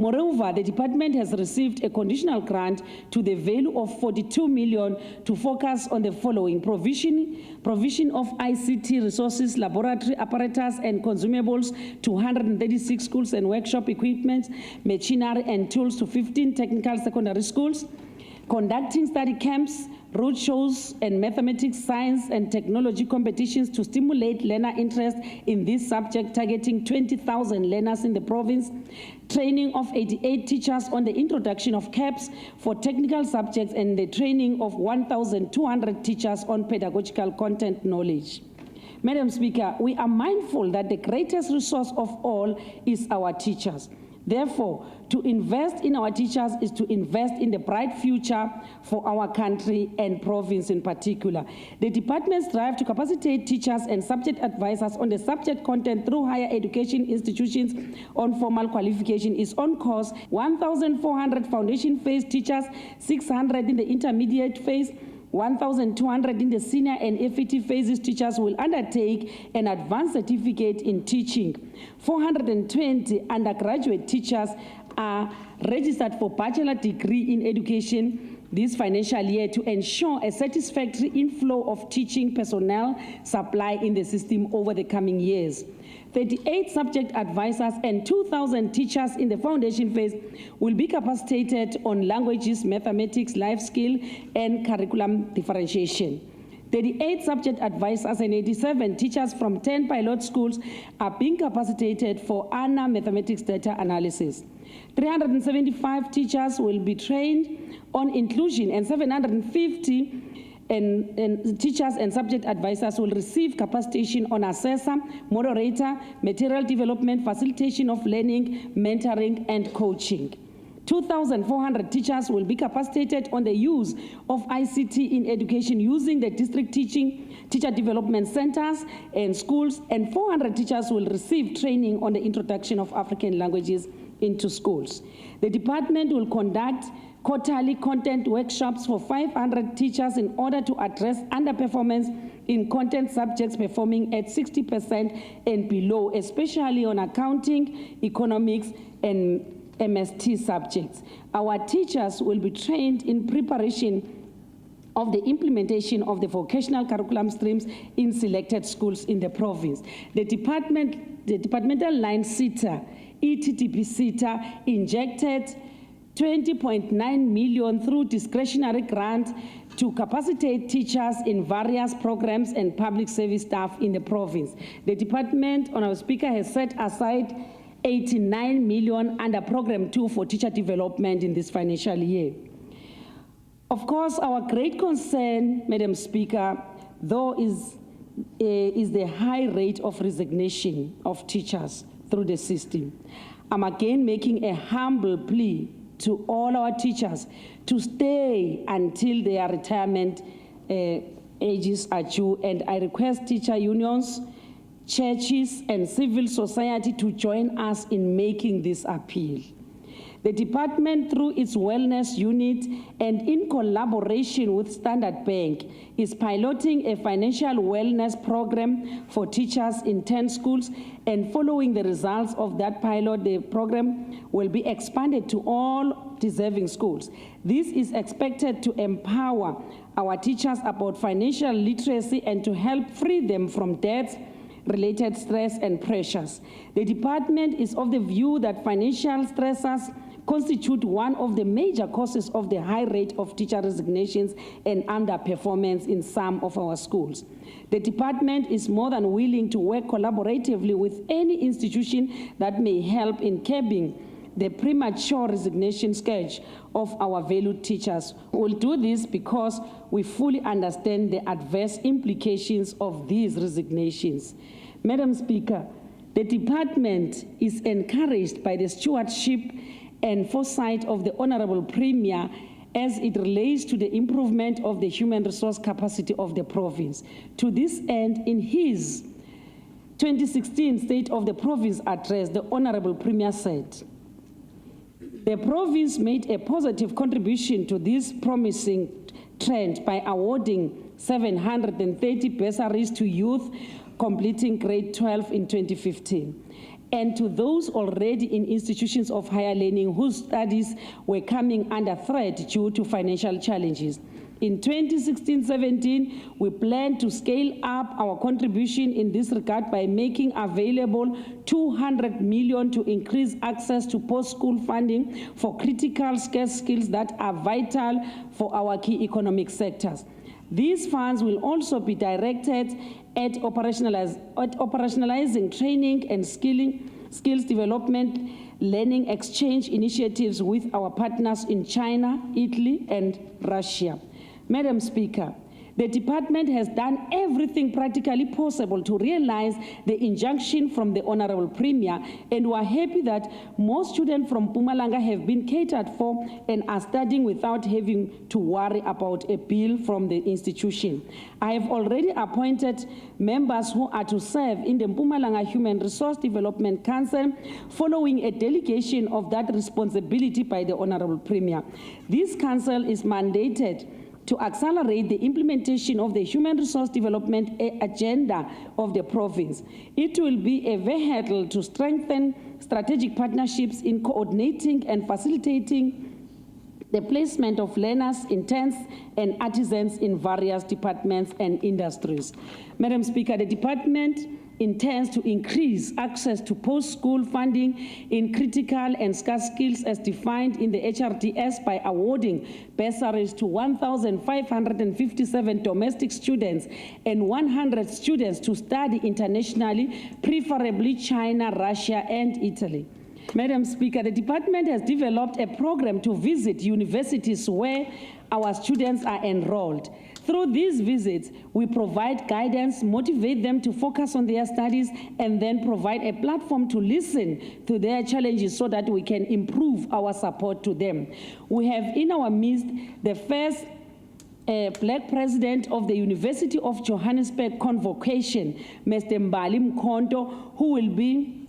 Moreover, the department has received a conditional grant to the value of 42 million to focus on the following: provision of ICT resources, laboratory apparatus and consumables to 136 schools and workshop equipment, machinery and tools to 15 technical secondary schools, conducting study camps, road shows, and mathematics, science, and technology competitions to stimulate learner interest in this subject, targeting 20,000 learners in the province, training of 88 teachers on the introduction of CAPS for technical subjects, and the training of 1,200 teachers on pedagogical content knowledge. Madam Speaker, we are mindful that the greatest resource of all is our teachers. Therefore, to invest in our teachers is to invest in the bright future for our country and province in particular. The department's drive to capacitate teachers and subject advisors on the subject content through higher education institutions on formal qualification is on course. 1,400 foundation phase teachers, 600 in the intermediate phase, 1,200 in the senior and FET phases teachers will undertake an advanced certificate in teaching. 420 undergraduate teachers are registered for bachelor degree in education this financial year to ensure a satisfactory inflow of teaching personnel supply in the system over the coming years. 38 subject advisors and 2,000 teachers in the foundation phase will be capacitated on languages, mathematics, life skill, and curriculum differentiation. 38 subject advisors and 87 teachers from 10 pilot schools are being capacitated for ANA mathematics data analysis. 375 teachers will be trained on inclusion, and 750 teachers and subject advisors will receive capacitation on assessor, moderator, material development, facilitation of learning, mentoring, and coaching. 2,400 teachers will be capacitated on the use of ICT in education using the district teacher development centers and schools, and 400 teachers will receive training on the introduction of African languages into schools. The department will conduct quarterly content workshops for 500 teachers in order to address underperformance in content subjects performing at 60% and below, especially on accounting, economics, and MST subjects. Our teachers will be trained in preparation of the implementation of the vocational curriculum streams in selected schools in the province. The departmental line SETA, ETTP SETA, injected 20.9 million through discretionary grant to capacitate teachers in various programs and public service staff in the province. The department, Honourable Speaker, has set aside 89 million under Program 2 for teacher development in this financial year. Of course, our great concern, Madam Speaker, though, is the high rate of resignation of teachers through the system. I'm again making a humble plea to all our teachers to stay until their retirement ages are due, and I request teacher unions, churches, and civil society to join us in making this appeal. The department, through its wellness unit and in collaboration with Standard Bank, is piloting a financial wellness program for teachers in 10 schools, and following the results of that pilot, the program will be expanded to all deserving schools. This is expected to empower our teachers about financial literacy and to help free them from debts, related stress and pressures. The department is of the view that financial stressors constitute one of the major causes of the high rate of teacher resignations and underperformance in some of our schools. The department is more than willing to work collaboratively with any institution that may help in curbing the premature resignation scourge of our valued teachers. We'll do this because we fully understand the adverse implications of these resignations. Madam Speaker, the department is encouraged by the stewardship and foresight of the Honourable Premier as it relates to the improvement of the human resource capacity of the province. To this end, in his 2016 State of the Province address, the Honourable Premier said, "The province made a positive contribution to this promising trend by awarding 730 bursaries to youth completing grade 12 in 2015. and to those already in institutions of higher learning whose studies were coming under threat due to financial challenges. In 2016-17, we plan to scale up our contribution in this regard by making available 200 million to increase access to post-school funding for critical scarce skills that are vital for our key economic sectors. These funds will also be directed at operationalizing training and skills development, learning exchange initiatives with our partners in China, Italy, and Russia. Madam Speaker, the department has done everything practically possible to realize the injunction from the Honorable Premier, and we are happy that most students from Mpumalanga have been catered for and are studying without having to worry about a bill from the institution. I have already appointed members who are to serve in the Mpumalanga Human Resource Development Council following a delegation of that responsibility by the Honorable Premier. This council is mandated to accelerate the implementation of the human resource development agenda of the province. It will be a vehicle to strengthen strategic partnerships in coordinating and facilitating the placement of learners, interns, and artisans in various departments and industries. Madam Speaker, the department intends to increase access to post-school funding in critical and scarce skills as defined in the HRDS by awarding bursaries to 1,557 domestic students and 100 students to study internationally, preferably China, Russia, and Italy. Madam Speaker, the department has developed a program to visit universities where our students are enrolled. Through these visits, we provide guidance, motivate them to focus on their studies, and then provide a platform to listen to their challenges so that we can improve our support to them. We have in our midst the first Black president of the University of Johannesburg Convocation, Mr. Mbali Mkhonto, who will be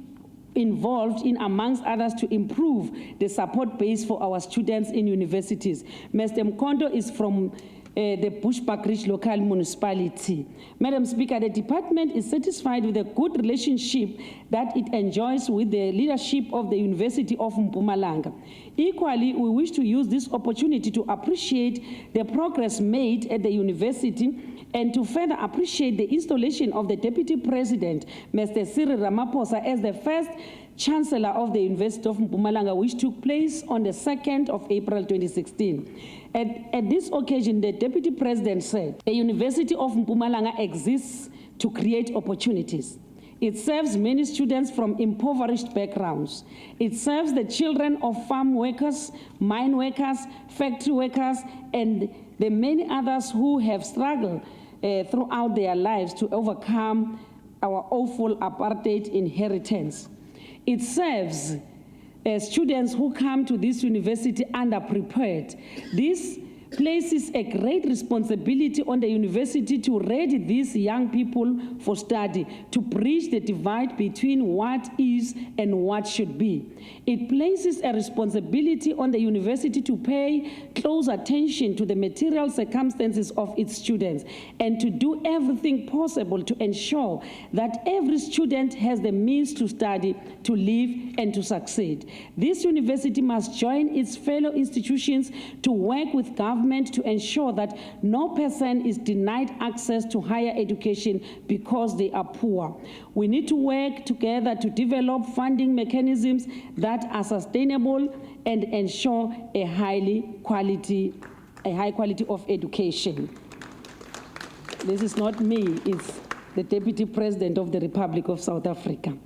involved in, amongst others, to improve the support base for our students in universities. Mr. Mkhonto is from the Bushbuckridge local municipality. Madam Speaker, the department is satisfied with the good relationship that it enjoys with the leadership of the University of Mpumalanga. Equally, we wish to use this opportunity to appreciate the progress made at the university and to further appreciate the installation of the Deputy President, Mr. Cyril Ramaphosa, as the first Chancellor of the University of Mpumalanga, which took place on the 2nd of April 2016. At this occasion, the Deputy President said, the University of Mpumalanga exists to create opportunities. It serves many students from impoverished backgrounds. It serves the children of farm workers, mine workers, factory workers, and the many others who have struggled throughout their lives to overcome our awful apartheid inheritance. It serves students who come to this university underprepared. This places a great responsibility on the university to ready these young people for study, to bridge the divide between what is and what should be. It places a responsibility on the university to pay close attention to the material circumstances of its students and to do everything possible to ensure that every student has the means to study, to live, and to succeed. This university must join its fellow institutions to work with government to ensure that no person is denied access to higher education because they are poor. We need to work together to develop funding mechanisms that are sustainable and ensure a high quality of education. This is not me, it's the Deputy President of the Republic of South Africa.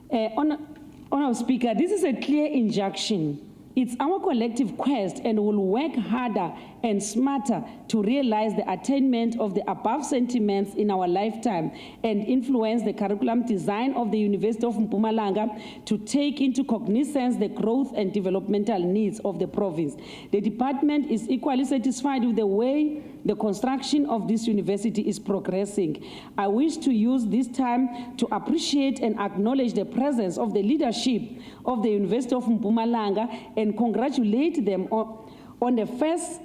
Honourable Speaker, this is a clear injunction. It's our collective quest, and we'll work harder and smarter to realize the attainment of the above sentiments in our lifetime and influence the curriculum design of the University of Mpumalanga to take into cognizance the growth and developmental needs of the province. The department is equally satisfied with the way the construction of this university is progressing. I wish to use this time to appreciate and acknowledge the presence of the leadership of the University of Mpumalanga and congratulate them on the first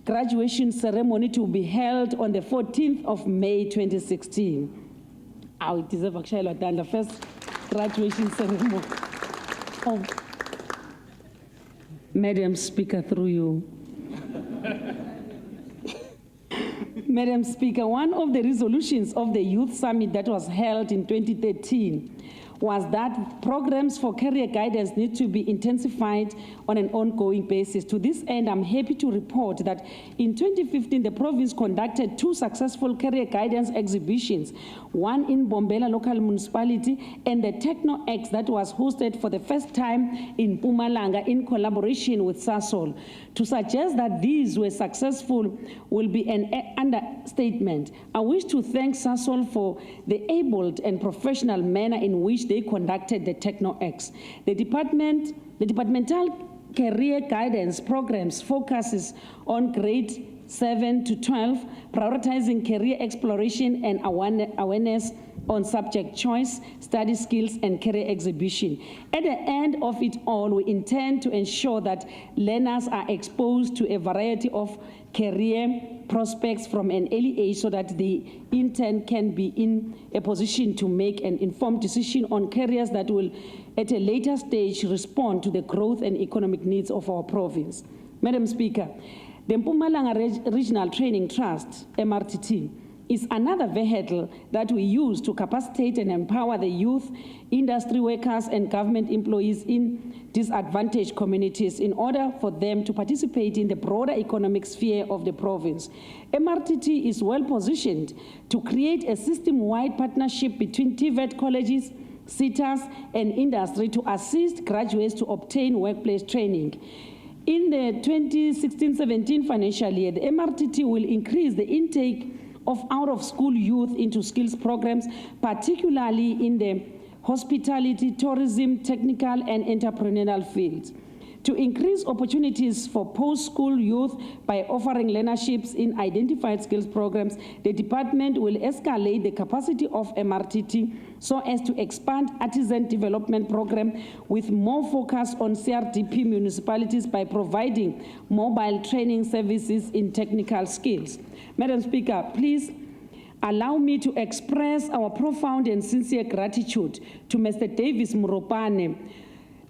graduation ceremony to be held on the 14th of May 2016. I deserve the first graduation ceremony. Oh. Madam Speaker, through you. Madam Speaker, one of the resolutions of the Youth Summit that was held in 2013 was that programs for career guidance need to be intensified on an ongoing basis. To this end, I'm happy to report that in 2015, the province conducted 2 successful career guidance exhibitions, one in Bombela local municipality and the Techno X that was hosted for the first time in Mpumalanga in collaboration with Sasol. To suggest that these were successful will be an understatement. I wish to thank Sasol for the able and professional manner in which they conducted the Techno X. The departmental career guidance programs focuses on grade 7 to 12, prioritizing career exploration and awareness on subject choice, study skills, and career exhibition. At the end of it all, we intend to ensure that learners are exposed to a variety of career prospects from an early age so that the intern can be in a position to make an informed decision on careers that will, at a later stage, respond to the growth and economic needs of our province. Madam Speaker, the Mpumalanga Regional Training Trust, MRTT, is another vehicle that we use to capacitate and empower the youth, industry workers, and government employees in disadvantaged communities in order for them to participate in the broader economic sphere of the province. MRTT is well positioned to create a system-wide partnership between TVET colleges, SETAs, and industry to assist graduates to obtain workplace training. In the 2016-17 financial year, the MRTT will increase the intake of out-of-school youth into skills programs, particularly in the hospitality, tourism, technical, and entrepreneurial fields. To increase opportunities for post-school youth by offering learnerships in identified skills programs, the department will escalate the capacity of MRTT so as to expand artisan development program with more focus on CRDP municipalities by providing mobile training services in technical skills. Madam Speaker, please allow me to express our profound and sincere gratitude to Mr. Davis Muropane,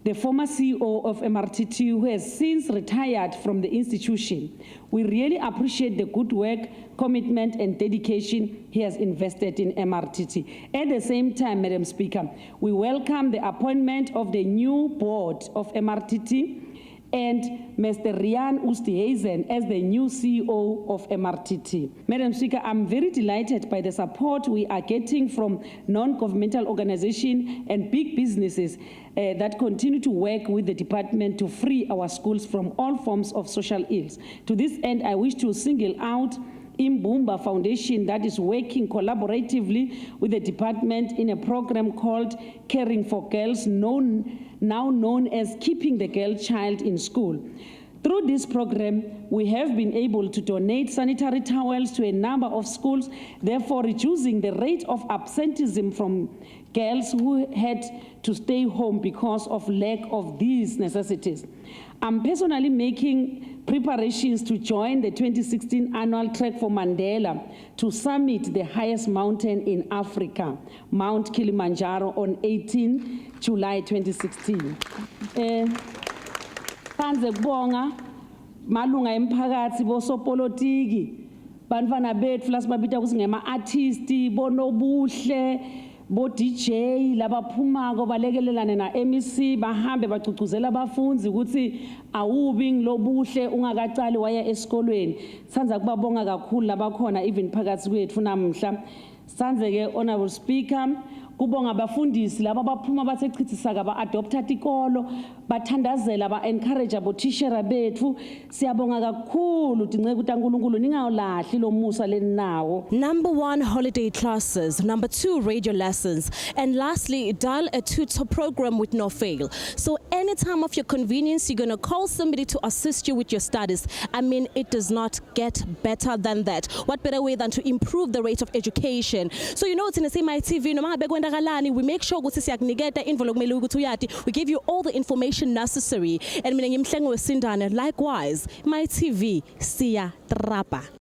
the former CEO of MRTT, who has since retired from the institution. We really appreciate the good work, commitment, and dedication he has invested in MRTT. At the same time, Madam Speaker, we welcome the appointment of the new board of MRTT and Mr. Rian Oosthuizen as the new CEO of MRTT. Madam Speaker, I'm very delighted by the support we are getting from non-governmental organizations and big businesses that continue to work with the department to free our schools from all forms of social ills. To this end, I wish to single out Imbumba Foundation that is working collaboratively with the department in a program called Caring for Girls, now known as Keeping the Girl Child in School. Through this program, we have been able to donate sanitary towels to a number of schools, therefore reducing the rate of absenteeism from girls who had to stay home because of lack of these necessities. I'm personally making preparations to join the 2016 annual Trek for Mandela to summit the highest mountain in Africa, Mount Kilimanjaro, on 18 July 2016. Sanze kubonga malunga emphakathi bosopolitiki bantwana bethu lasibabita ukuthi ngema-artisti bonobuhle bo-DJ labaphumako balekelelane na-MEC bahambe bagcugcuzela abafundi ukuthi awubi ngilobuhle ungakacali waya esikolweni. Sanza kubabonga kakhulu labakhona even phakathi kwethu namhla. Sanze-ke, Honorable Speaker, kubonga abafundisi laba baphuma basechithisa ba-adopta tikolo bathandazela ba-encourage abothishera bethu. Siyabonga kakhulu dince ukuthi uNkulunkulu ningawulahli lo musa leninawo. Number 1, holiday classes. Number 2, radio lessons. And lastly, dial a tutor program with no fail. So anytime of your convenience, you're going to call somebody to assist you with your studies. I mean, it does not get better than that. What better way than to improve the rate of education? So you know, it's in the same ITV, no matter we make sure we give you all the information necessary. And likewise, my TV, siya trapa.